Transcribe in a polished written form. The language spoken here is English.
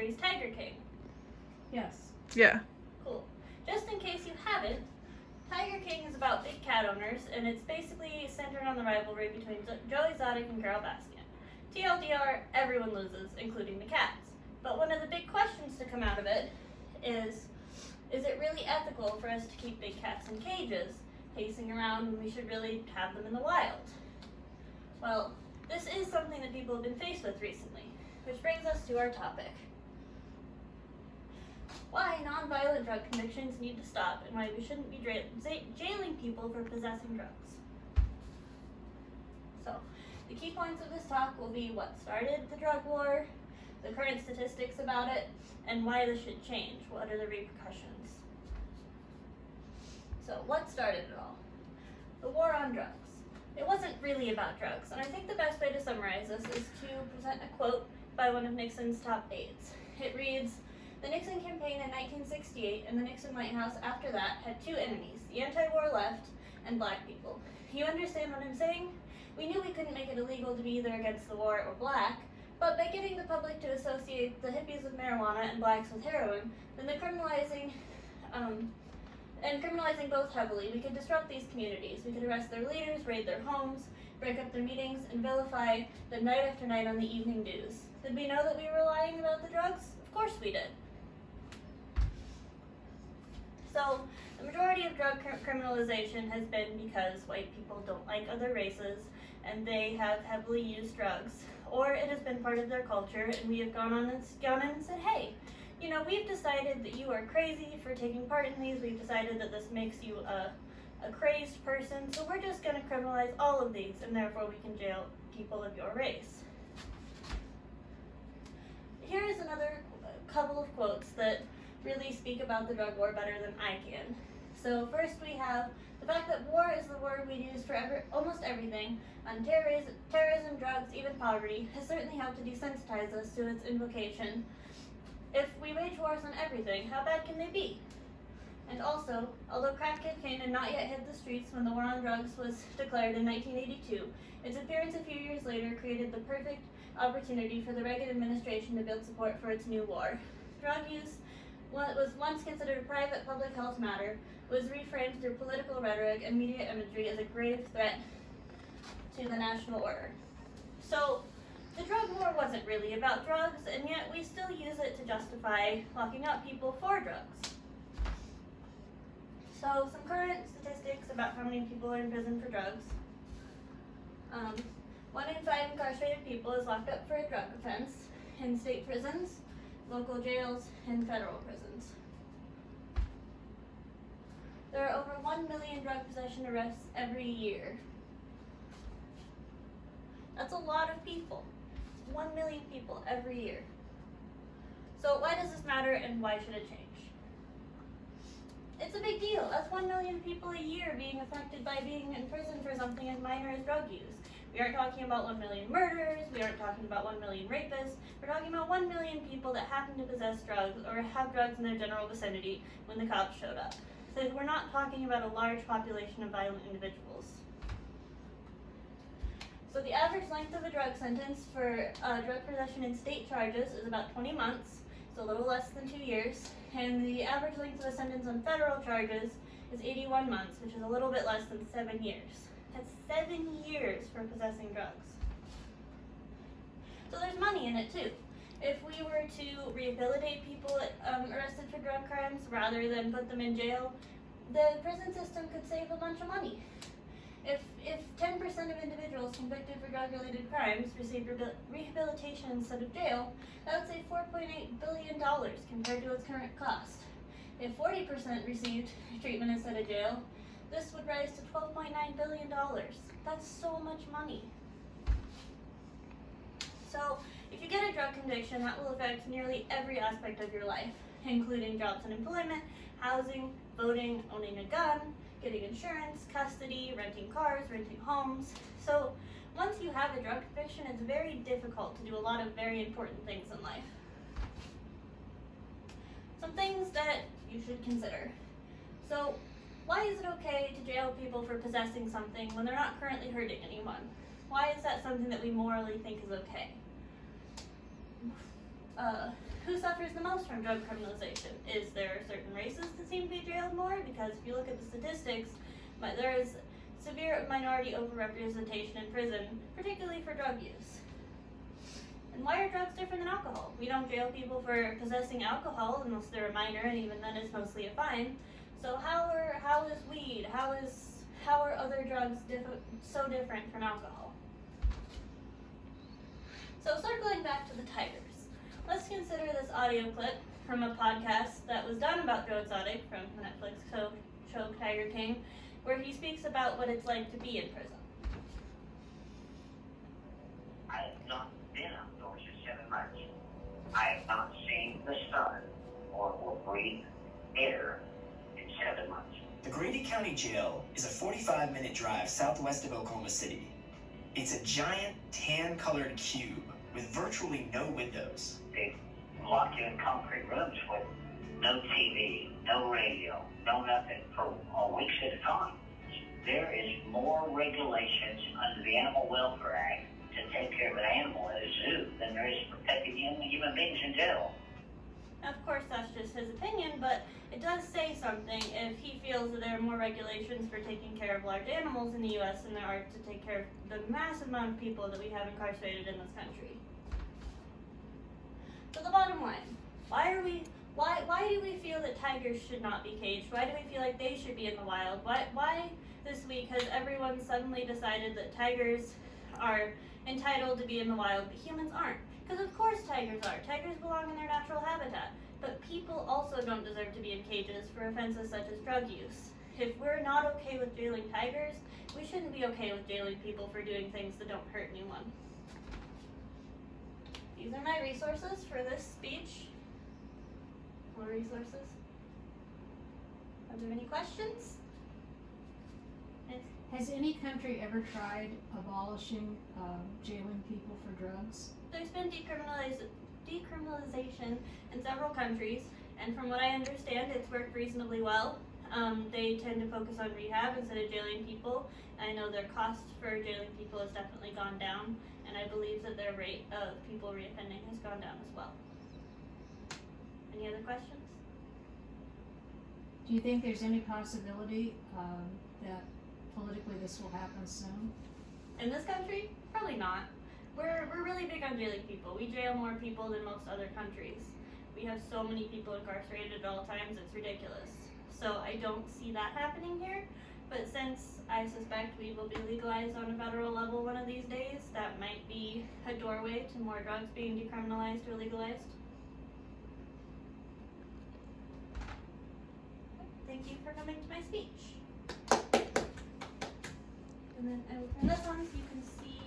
series Tiger King? Yes. Yeah. Cool. Just in case you haven't, Tiger King is about big cat owners, and it's basically centered on the rivalry between Joe Exotic and Carol Baskin. TLDR, everyone loses, including the cats. But one of the big questions to come out of it is it really ethical for us to keep big cats in cages, pacing around when we should really have them in the wild? Well, this is something that people have been faced with recently, which brings us to our topic. Why nonviolent drug convictions need to stop, and why we shouldn't be jailing people for possessing drugs. So, the key points of this talk will be what started the drug war, the current statistics about it, and why this should change. What are the repercussions? So, what started it all? The war on drugs. It wasn't really about drugs, and I think the best way to summarize this is to present a quote by one of Nixon's top aides. It reads, "The Nixon campaign in 1968 and the Nixon White House after that had two enemies, the anti-war left and black people. You understand what I'm saying? We knew we couldn't make it illegal to be either against the war or black, but by getting the public to associate the hippies with marijuana and blacks with heroin, then the criminalizing both heavily, we could disrupt these communities. We could arrest their leaders, raid their homes, break up their meetings, and vilify them night after night on the evening news. Did we know that we were lying about the drugs? Of course we did." So, the majority of drug criminalization has been because white people don't like other races and they have heavily used drugs, or it has been part of their culture, and we have gone in and said, hey, you know, we've decided that you are crazy for taking part in these, we've decided that this makes you a crazed person, so we're just going to criminalize all of these, and therefore we can jail people of your race. Here is another couple of quotes that really speak about the drug war better than I can. So first we have the fact that war is the word we use for almost everything, on terrorism, drugs, even poverty, has certainly helped to desensitize us to its invocation. If we wage wars on everything, how bad can they be? And also, although crack cocaine had not yet hit the streets when the war on drugs was declared in 1982, its appearance a few years later created the perfect opportunity for the Reagan administration to build support for its new war. Drug use, what was once considered a private public health matter, was reframed through political rhetoric and media imagery as a grave threat to the national order. So, the drug war wasn't really about drugs, and yet we still use it to justify locking up people for drugs. So, some current statistics about how many people are in prison for drugs. 1 in 5 incarcerated people is locked up for a drug offense in state prisons, local jails, and federal prisons. There are over 1 million drug possession arrests every year. That's a lot of people. It's 1 million people every year. So why does this matter, and why should it change? It's a big deal. That's 1 million people a year being affected by being in prison for something as minor as drug use. We aren't talking about 1 million murders, we aren't talking about 1 million rapists, we're talking about 1 million people that happen to possess drugs or have drugs in their general vicinity when the cops showed up. So we're not talking about a large population of violent individuals. So the average length of a drug sentence for drug possession in state charges is about 20 months, so a little less than 2 years, and the average length of a sentence on federal charges is 81 months, which is a little bit less than 7 years. That's 7 years for possessing drugs. So there's money in it too. If we were to rehabilitate people arrested for drug crimes rather than put them in jail, the prison system could save a bunch of money. If 10% of individuals convicted for drug-related crimes received rehabilitation instead of jail, that would save $4.8 billion compared to its current cost. If 40% received treatment instead of jail, this would rise to $12.9 billion. That's so much money. So, if you get a drug conviction, that will affect nearly every aspect of your life, including jobs and employment, housing, voting, owning a gun, getting insurance, custody, renting cars, renting homes. So, once you have a drug conviction, it's very difficult to do a lot of very important things in life. Some things that you should consider. So, why is it okay to jail people for possessing something when they're not currently hurting anyone? Why is that something that we morally think is okay? who suffers the most from drug criminalization? Is there certain races that seem to be jailed more? Because if you look at the statistics, there is severe minority overrepresentation in prison, particularly for drug use. And why are drugs different than alcohol? We don't jail people for possessing alcohol unless they're a minor, and even then it's mostly a fine. So how is weed? How are other drugs so different from alcohol? So circling back to the tigers, let's consider this audio clip from a podcast that was done about Joe Exotic from the Netflix show Tiger King, where he speaks about what it's like to be in prison. I have not been outdoors for 7 months. I have not seen the sun or breathed air in 7 months. The Grady County Jail is a 45-minute drive southwest of Oklahoma City. It's a giant tan-colored cube with virtually no windows. They lock you in concrete rooms with no TV, no radio, no nothing for weeks at a time. There is more regulations under the Animal Welfare Act to take care of an animal at a zoo than there is protecting human beings in jail. Of course, that's just his opinion, but it does say something if he feels that there are more regulations for taking care of large animals in the U.S. than there are to take care of the massive amount of people that we have incarcerated in this country. So the bottom line, why do we feel that tigers should not be caged? Why do we feel like they should be in the wild? Why this week has everyone suddenly decided that tigers are entitled to be in the wild, but humans aren't? Because of course tigers are. Tigers belong in their natural habitat. But people also don't deserve to be in cages for offenses such as drug use. If we're not okay with jailing tigers, we shouldn't be okay with jailing people for doing things that don't hurt anyone. These are my resources for this speech. More resources. Are there any questions? Yes. Has any country ever tried abolishing jailing people for drugs? There's been decriminalization in several countries, and from what I understand, it's worked reasonably well. They tend to focus on rehab instead of jailing people. I know their cost for jailing people has definitely gone down, and I believe that their rate of people reoffending has gone down as well. Any other questions? Do you think there's any possibility that politically this will happen soon? In this country? Probably not. We're really big on jailing people. We jail more people than most other countries. We have so many people incarcerated at all times, it's ridiculous. So I don't see that happening here, but since I suspect we will be legalized on a federal level one of these days, that might be a doorway to more drugs being decriminalized or legalized. Thank you for coming to my speech. And then I will turn this on so you can see